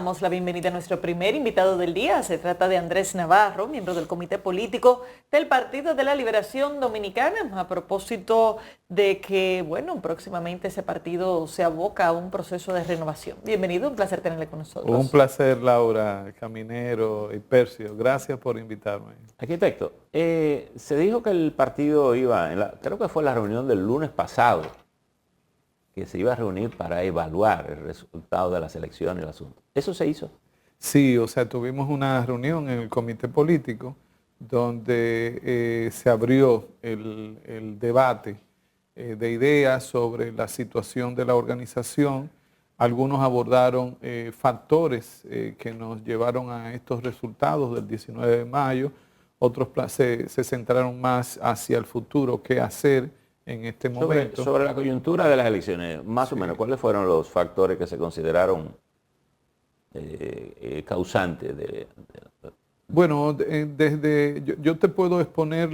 damos la bienvenida a nuestro primer invitado del día. Se trata de Andrés Navarro, miembro del Comité Político del Partido de la Liberación Dominicana, a propósito de que, bueno, próximamente ese partido se aboca a un proceso de renovación. Bienvenido, un placer tenerle con nosotros. Un placer, Laura, Caminero y Percio. Gracias por invitarme. Arquitecto, se dijo que el partido iba, creo que fue la reunión del lunes pasado, que se iba a reunir para evaluar el resultado de las elecciones y el asunto. ¿Eso se hizo? Sí, o sea, tuvimos una reunión en el comité político donde se abrió el debate de ideas sobre la situación de la organización. Algunos abordaron factores que nos llevaron a estos resultados del 19 de mayo, otros se centraron más hacia el futuro, qué hacer en este momento. Sobre la coyuntura de las elecciones, más o menos, ¿cuáles fueron los factores que se consideraron causantes de... Bueno, yo te puedo exponer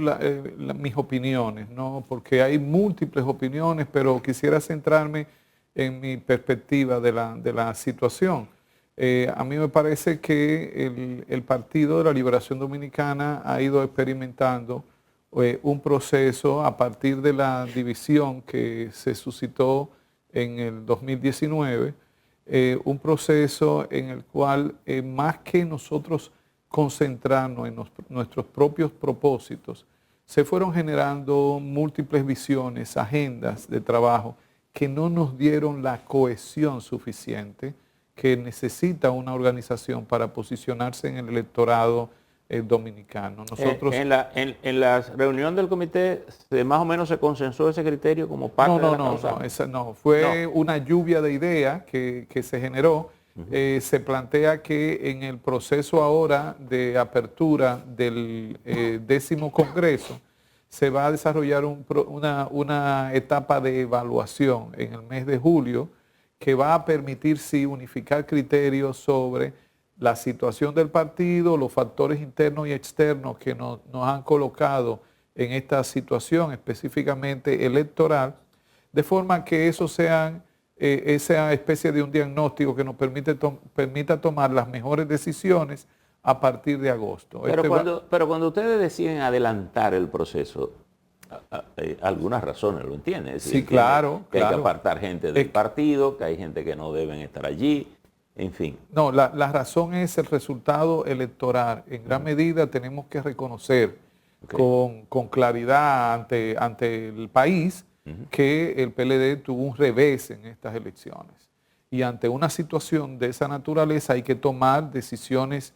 mis opiniones, ¿no? Porque hay múltiples opiniones, pero quisiera centrarme en mi perspectiva de la situación. A mí me parece que el Partido de la Liberación Dominicana ha ido experimentando un proceso a partir de la división que se suscitó en el 2019, un proceso en el cual más que nosotros concentrarnos en nuestros propios propósitos, se fueron generando múltiples visiones, agendas de trabajo que no nos dieron la cohesión suficiente que necesita una organización para posicionarse en el electorado dominicano. Nosotros, en la reunión del comité, más o menos se consensó ese criterio como parte de la causa. Fue una lluvia de ideas que se generó. Se plantea que en el proceso ahora de apertura del 10º Congreso se va a desarrollar una etapa de evaluación en el mes de julio que va a permitir, sí, unificar criterios sobre la situación del partido, los factores internos y externos que nos han colocado en esta situación específicamente electoral, de forma que eso sean esa especie de un diagnóstico que nos permita tomar las mejores decisiones a partir de agosto. Pero cuando ustedes deciden adelantar el proceso, algunas razones lo entienden. Es decir, sí, claro. Que hay que apartar gente del partido, que hay gente que no deben estar allí, en fin. No, la razón es el resultado electoral. En gran medida tenemos que reconocer con claridad ante el país que el PLD tuvo un revés en estas elecciones. Y ante una situación de esa naturaleza hay que tomar decisiones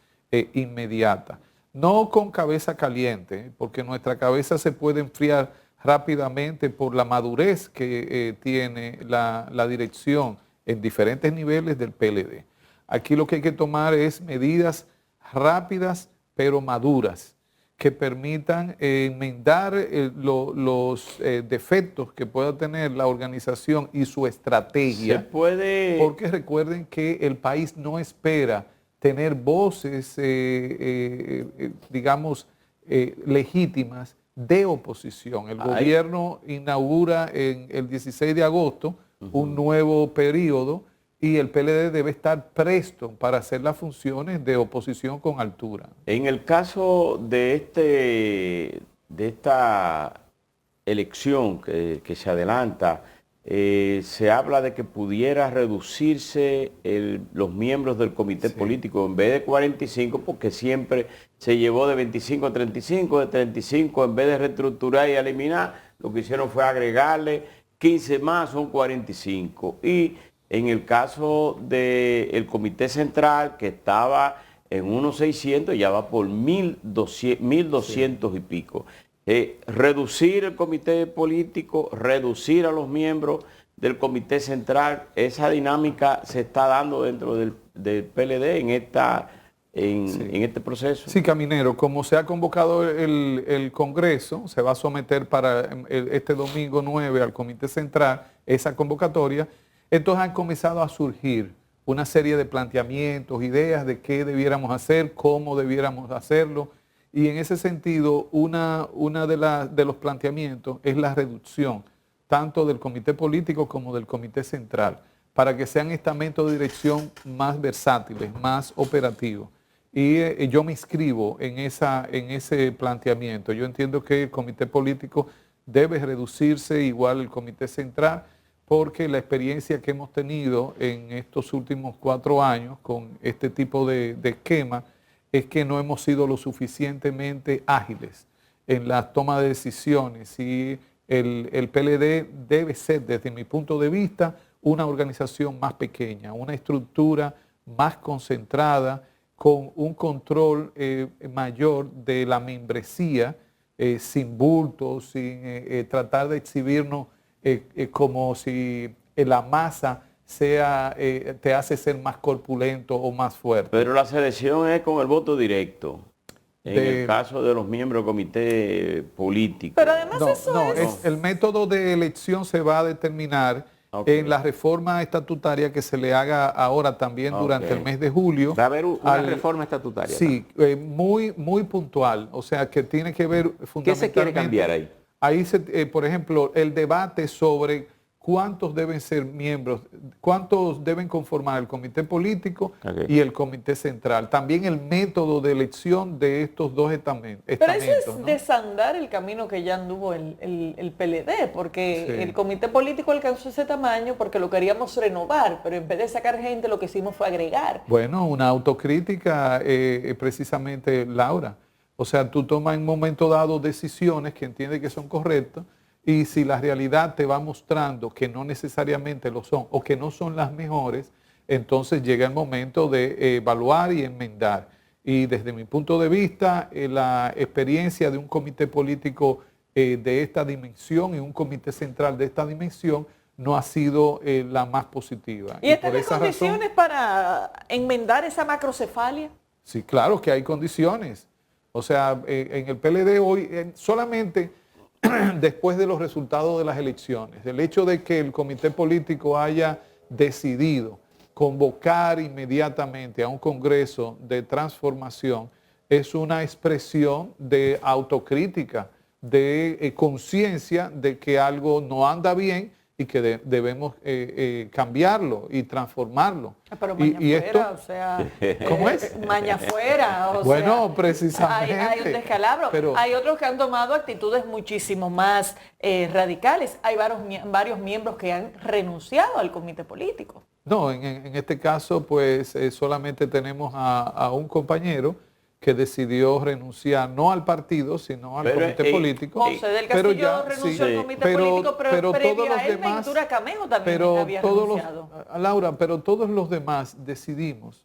inmediatas. No con cabeza caliente, porque nuestra cabeza se puede enfriar rápidamente por la madurez que tiene la dirección en diferentes niveles del PLD. Aquí lo que hay que tomar es medidas rápidas pero maduras que permitan enmendar los defectos que pueda tener la organización y su estrategia. Porque recuerden que el país no espera tener voces, digamos, legítimas de oposición. El gobierno inaugura en el 16 de agosto un nuevo periodo y el PLD debe estar presto para hacer las funciones de oposición con altura. En el caso de esta elección que se adelanta, se habla de que pudiera reducirse los miembros del comité político en vez de 45, porque siempre se llevó de 25 a 35, de 35 en vez de reestructurar y eliminar, lo que hicieron fue agregarle 15 más, son 45. Y en el caso del comité central, que estaba en unos 600, ya va por 1.200 y pico. Reducir el comité político, reducir a los miembros del comité central, esa dinámica se está dando dentro del PLD en este proceso. Sí, Caminero, como se ha convocado el Congreso, se va a someter para este domingo 9 al comité central esa convocatoria. Entonces han comenzado a surgir una serie de planteamientos, ideas de qué debiéramos hacer, cómo debiéramos hacerlo. Y en ese sentido, una de los planteamientos es la reducción tanto del comité político como del comité central, para que sean estamentos de dirección más versátiles, más operativos. Y yo me inscribo en ese planteamiento. Yo entiendo que el comité político debe reducirse, igual el comité central, porque la experiencia que hemos tenido en estos últimos 4 años con este tipo de esquema es que no hemos sido lo suficientemente ágiles en la toma de decisiones, y el PLD debe ser, desde mi punto de vista, una organización más pequeña, una estructura más concentrada, con un control mayor de la membresía, sin bultos, sin tratar de exhibirnos como si la masa te hace ser más corpulento o más fuerte. Pero la selección es con el voto directo. En el caso de los miembros del comité político. Pero además el método de elección se va a determinar en la reforma estatutaria que se le haga ahora también durante el mes de julio. Va a haber una reforma estatutaria. Sí, muy puntual, o sea que tiene que ver fundamentalmente. ¿Qué se quiere cambiar ahí? Ahí, por ejemplo, el debate sobre cuántos deben ser miembros, cuántos deben conformar el comité político y el comité central. También el método de elección de estos dos estamentos. Pero eso es desandar el camino que ya anduvo el PLD, porque el comité político alcanzó ese tamaño porque lo queríamos renovar, pero en vez de sacar gente lo que hicimos fue agregar. Bueno, una autocrítica precisamente, Laura. O sea, tú tomas en un momento dado decisiones que entiendes que son correctas, y si la realidad te va mostrando que no necesariamente lo son o que no son las mejores, entonces llega el momento de evaluar y enmendar. Y desde mi punto de vista, la experiencia de un comité político de esta dimensión y un comité central de esta dimensión no ha sido la más positiva. ¿Y estas condiciones para enmendar esa macrocefalia? Sí, claro que hay condiciones. O sea, en el PLD hoy solamente después de los resultados de las elecciones, el hecho de que el comité político haya decidido convocar inmediatamente a un congreso de transformación es una expresión de autocrítica, de conciencia de que algo no anda bien y que debemos cambiarlo y transformarlo. Pero maña fuera, o sea, ¿cómo es? Maña fuera, o bueno, sea, precisamente. Hay un descalabro. Pero hay otros que han tomado actitudes muchísimo más radicales. Hay varios miembros que han renunciado al comité político. No, en este caso, pues solamente tenemos a un compañero que decidió renunciar no al partido, sino al comité político. José del Castillo renunció al comité político, pero previo a él, Ventura Camejo también había renunciado. Laura, pero todos los demás decidimos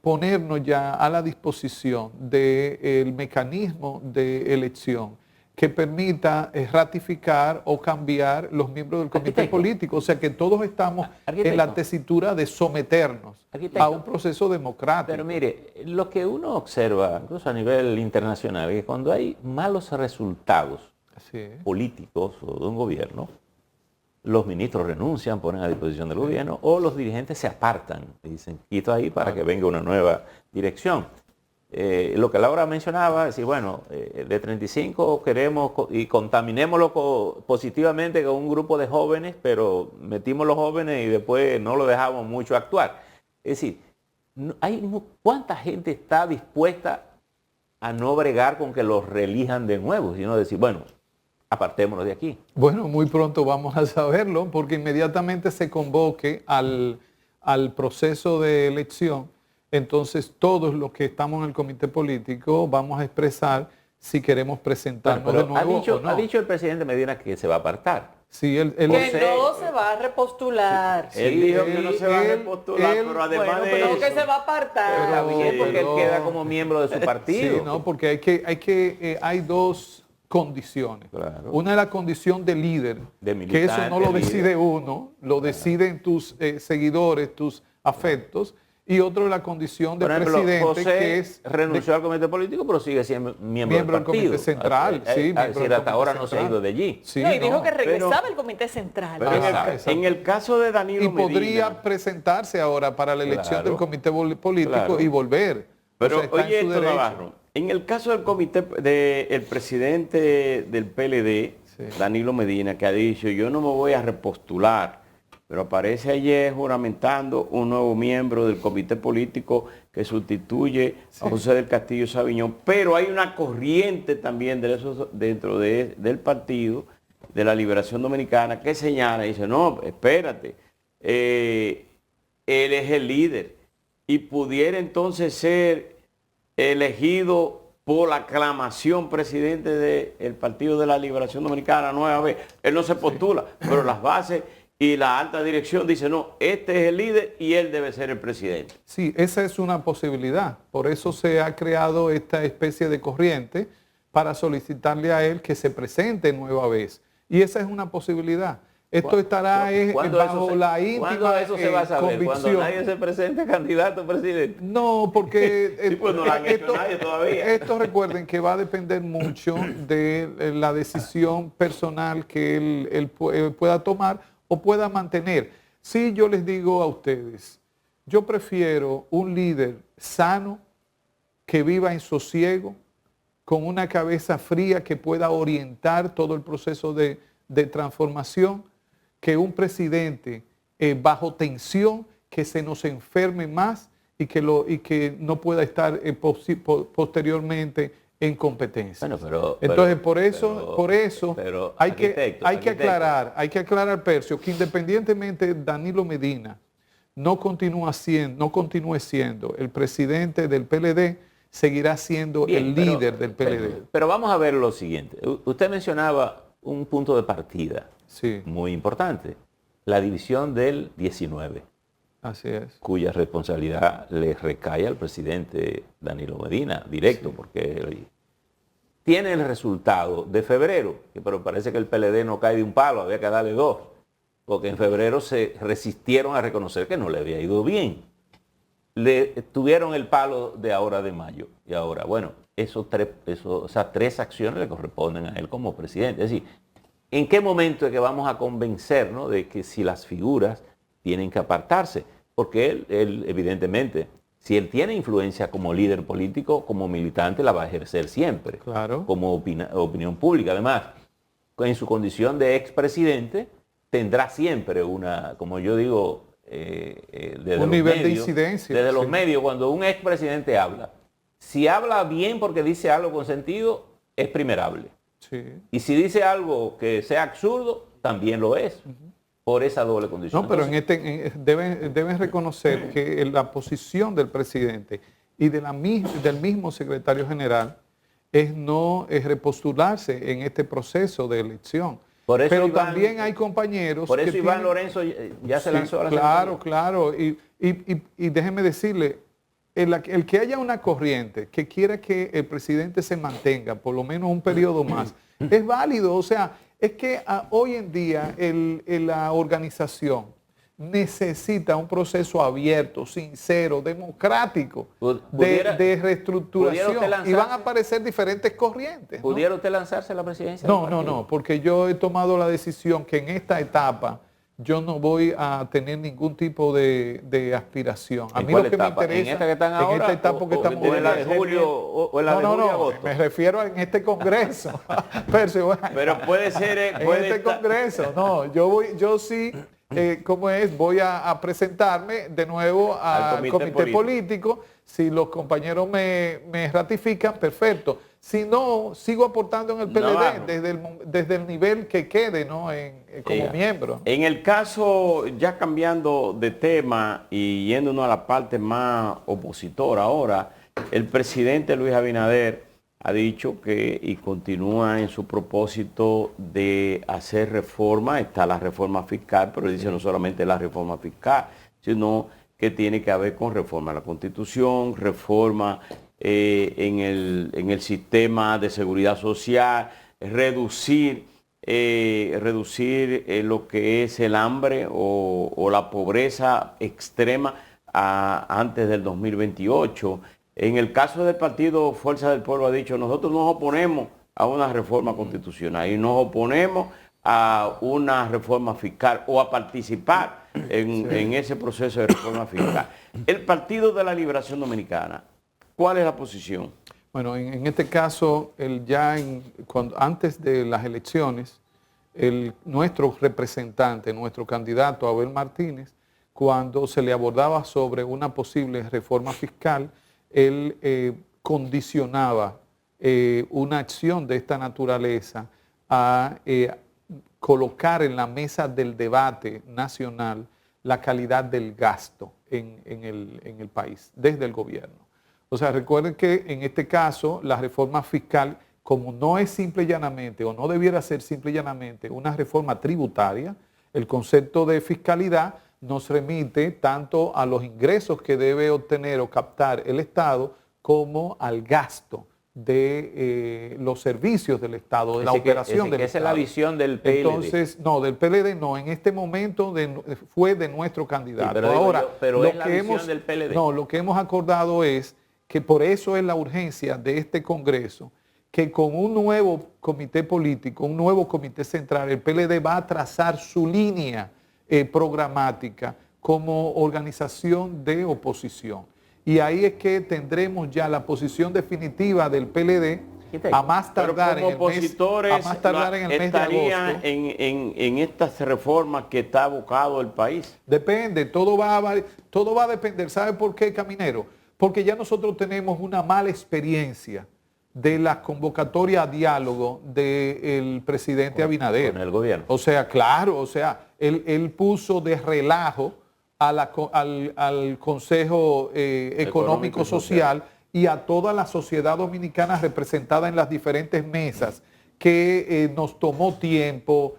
ponernos ya a la disposición del mecanismo de elección que permita ratificar o cambiar los miembros del comité político. O sea que todos estamos en la tesitura de someternos a un proceso democrático. Pero mire, lo que uno observa, incluso a nivel internacional, es que cuando hay malos resultados políticos o de un gobierno, los ministros renuncian, ponen a disposición del gobierno, o los dirigentes se apartan y dicen, quito ahí para que venga una nueva dirección. Lo que Laura mencionaba, es decir, bueno, de 35 queremos y contaminémoslo positivamente con un grupo de jóvenes, pero metimos los jóvenes y después no lo dejamos mucho actuar. Es decir, ¿cuánta gente está dispuesta a no bregar con que los reelijan de nuevo? Sino decir, bueno, apartémonos de aquí. Bueno, muy pronto vamos a saberlo, porque inmediatamente se convoque al proceso de elección. Entonces, todos los que estamos en el comité político vamos a expresar si queremos presentarnos de nuevo o no. Ha dicho el presidente Medina que se va a apartar. Sí, que no se va a repostular. Él dijo que no se va a repostular, pero además de eso, que se va a apartar. Está bien, porque él queda como miembro de su partido. Sí, no, porque hay dos condiciones. Claro. Una es la condición de líder, que eso no lo decide uno, lo deciden tus seguidores, tus afectos. Y otro es la condición de presidente, José que es... renunció al comité político, pero sigue siendo miembro del partido. Comité central, sí. Hasta ahora no se ha ido de allí. Sí, y dijo que regresaba al comité central. Pero en el caso de Danilo Medina... Y podría presentarse ahora para la elección del comité político y volver. Pero o sea, oye esto, Navarro, en el caso del comité, del presidente del PLD, Danilo Medina, que ha dicho, yo no me voy a repostular pero aparece ayer juramentando un nuevo miembro del comité político que sustituye a José del Castillo Sabiñón, pero hay una corriente también dentro del partido de la Liberación Dominicana que señala y dice, no, espérate, él es el líder y pudiera entonces ser elegido por la aclamación presidente del Partido de la Liberación Dominicana nueva vez. Él no se postula, pero las bases y la alta dirección dicen, no, este es el líder y él debe ser el presidente. Sí, esa es una posibilidad. Por eso se ha creado esta especie de corriente para solicitarle a él que se presente nueva vez. Y esa es una posibilidad. Esto estará bajo la íntima ¿Cuándo eso se va a saber? convicción. ¿Cuando nadie se presente candidato a presidente? No, porque sí, pues no lo han hecho nadie todavía. Esto recuerden que va a depender mucho de la decisión personal que él pueda tomar o pueda mantener. Sí, yo les digo a ustedes, yo prefiero un líder sano que viva en sosiego, con una cabeza fría que pueda orientar todo el proceso de transformación, que un presidente bajo tensión, que se nos enferme más y que no pueda estar posteriormente en competencia. Bueno, entonces, por eso hay que aclarar, Percio, que independientemente Danilo Medina no continúe siendo el presidente del PLD, seguirá siendo el líder del PLD. Pero vamos a ver lo siguiente. Usted mencionaba un punto de partida muy importante, la división del 19. Así es. Cuya responsabilidad le recae al presidente Danilo Medina, directo, porque él tiene el resultado de febrero, pero parece que el PLD no cae de un palo, había que darle dos, porque en febrero se resistieron a reconocer que no le había ido bien. Le tuvieron el palo de ahora de mayo, y ahora, bueno, esas tres acciones le corresponden a él como presidente. Es decir, ¿en qué momento es que vamos a convencernos de que si las figuras tienen que apartarse? Porque él evidentemente, si él tiene influencia como líder político, como militante, la va a ejercer siempre. Claro. Como opinión pública. Además, en su condición de expresidente, tendrá siempre una, como yo digo, desde un nivel de incidencia. Desde los medios, cuando un expresidente habla, si habla bien porque dice algo con sentido, es primerable. Sí. Y si dice algo que sea absurdo, también lo es. Por esa doble condición. No, pero deben reconocer que la posición del presidente y del mismo secretario general es no repostularse en este proceso de elección. Pero también hay compañeros... Por eso Iván Lorenzo ya se lanzó a la Claro, claro. Y déjeme decirle, el que haya una corriente que quiera que el presidente se mantenga por lo menos un periodo más, es válido. O sea, es que hoy en día la organización necesita un proceso abierto, sincero, democrático de reestructuración y van a aparecer diferentes corrientes. ¿Pudiera usted lanzarse a la presidencia? No, porque yo he tomado la decisión que en esta etapa yo no voy a tener ningún tipo de aspiración. A mí lo que me interesa, ¿en esta que están ahora? En esta etapa que estamos ¿O en la de julio? ¿O en la de julio agosto? Me refiero a en este congreso. Pero puede ser... en este congreso, no, yo sí... voy a presentarme de nuevo al comité político. Si los compañeros me ratifican, perfecto. Si no, sigo aportando en el PLD desde el nivel que quede, ¿no? Como miembro. En el caso, ya cambiando de tema y yéndonos a la parte más opositora ahora, el presidente Luis Abinader ha dicho que y continúa en su propósito de hacer reforma. Está la reforma fiscal, pero dice no solamente la reforma fiscal, sino que tiene que haber con reforma a la Constitución, reforma en el sistema de seguridad social, reducir lo que es el hambre o la pobreza extrema antes del 2028. En el caso del partido Fuerza del Pueblo ha dicho, nosotros nos oponemos a una reforma constitucional y nos oponemos a una reforma fiscal o a participar en ese proceso de reforma fiscal. El Partido de la Liberación Dominicana, ¿cuál es la posición? Bueno, en este caso, antes de las elecciones, nuestro representante, nuestro candidato Abel Martínez, cuando se le abordaba sobre una posible reforma fiscal, él condicionaba una acción de esta naturaleza a colocar en la mesa del debate nacional la calidad del gasto en el país, desde el gobierno. O sea, recuerden que en este caso la reforma fiscal, como no es simple y llanamente, o no debiera ser simple y llanamente una reforma tributaria, el concepto de fiscalidad nos remite tanto a los ingresos que debe obtener o captar el Estado como al gasto de los servicios del Estado, de la operación del Estado. Esa es la visión del PLD. Entonces, no, del PLD no, en este momento fue de nuestro candidato. Sí, pero es la visión del PLD. No, lo que hemos acordado es que por eso es la urgencia de este Congreso, que con un nuevo comité político, un nuevo comité central, el PLD va a trazar su línea programática como organización de oposición. Y ahí es que tendremos ya la posición definitiva del PLD a más tardar en el mes de agosto. En estas reformas que está abocado el país. Depende, todo va a depender. ¿Sabe por qué, Caminero? Porque ya nosotros tenemos una mala experiencia de la convocatoria a diálogo del presidente Abinader. Con el gobierno. O sea, claro, o sea, él puso de relajo al Consejo Económico Social y a toda la sociedad dominicana representada en las diferentes mesas, que nos tomó tiempo,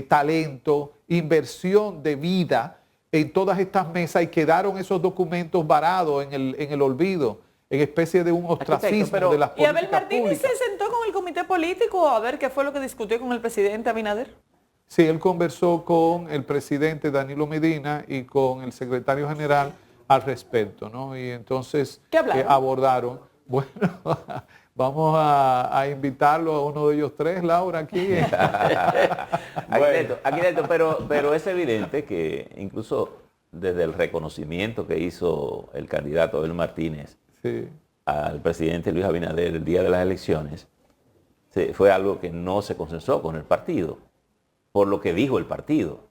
talento, inversión de vida en todas estas mesas, y quedaron esos documentos varados en el olvido, en especie de un ostracismo de las políticas ¿Y Abel Martínez públicas. se sentó con el comité político a ver qué fue lo que discutió con el presidente Abinader? Sí, él conversó con el presidente Danilo Medina y con el secretario general al respecto, ¿no? Y entonces ¿qué hablaron? Abordaron, bueno, vamos a invitarlo a uno de ellos tres, Laura, aquí. Aquí pero es evidente que incluso desde el reconocimiento que hizo el candidato Abel Martínez al presidente Luis Abinader el día de las elecciones, fue algo que no se consensó con el partido, por lo que dijo el partido.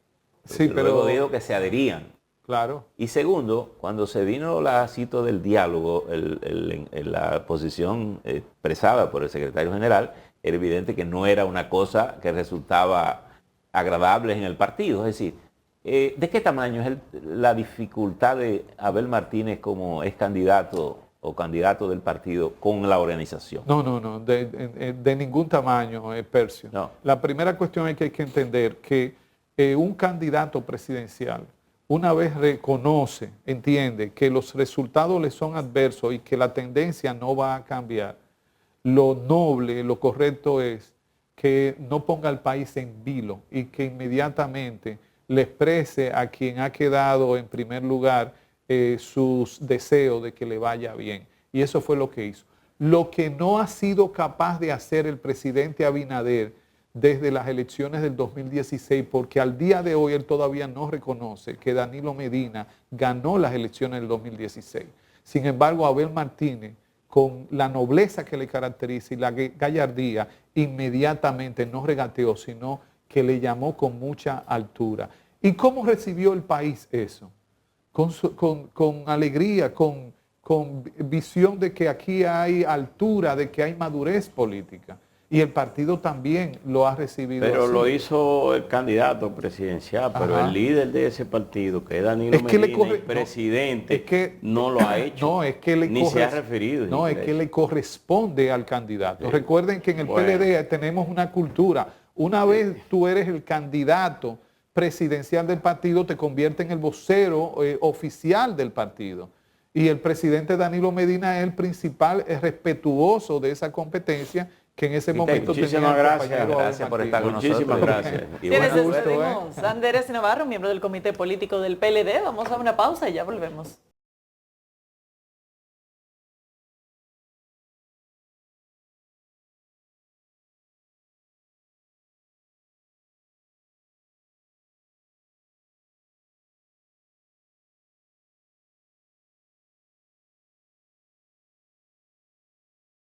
Sí, pero luego dijo que se adherían. Claro. Y segundo, cuando se vino la cita del diálogo, la posición expresada por el secretario general, era evidente que no era una cosa que resultaba agradable en el partido. Es decir, ¿de qué tamaño es la dificultad de Abel Martínez como ex candidato o candidato del partido con la organización? No, de ningún tamaño, Percio. No. La primera cuestión es que hay que entender que un candidato presidencial, una vez reconoce, entiende que los resultados le son adversos y que la tendencia no va a cambiar, lo noble, lo correcto es que no ponga al país en vilo y que inmediatamente le exprese a quien ha quedado en primer lugar sus deseos de que le vaya bien. Y eso fue lo que hizo. Lo que no ha sido capaz de hacer el presidente Abinader desde las elecciones del 2016, porque al día de hoy él todavía no reconoce que Danilo Medina ganó las elecciones del 2016. Sin embargo, Abel Martínez, con la nobleza que le caracteriza y la gallardía, inmediatamente no regateó, sino que le llamó con mucha altura. ¿Y cómo recibió el país eso? Con alegría, con visión de que aquí hay altura, de que hay madurez política. Y el partido también lo ha recibido Pero así. lo hizo el candidato presidencial, pero el líder de ese partido, que es Danilo Medina, el presidente, no lo ha hecho. No, es que ni se ha referido. No, es que le corresponde al candidato. Sí. Recuerden que en el PLD tenemos una cultura. Una vez tú eres el candidato presidencial del partido, te convierte en el vocero oficial del partido. Y el presidente Danilo Medina es el principal, es respetuoso de esa competencia que en ese momento tenía. Muchísimas gracias. Gracias por estar con nosotros. Muchísimas gracias. Y despedimos a Andrés Navarro, miembro del comité político del PLD. Vamos a una pausa y ya volvemos.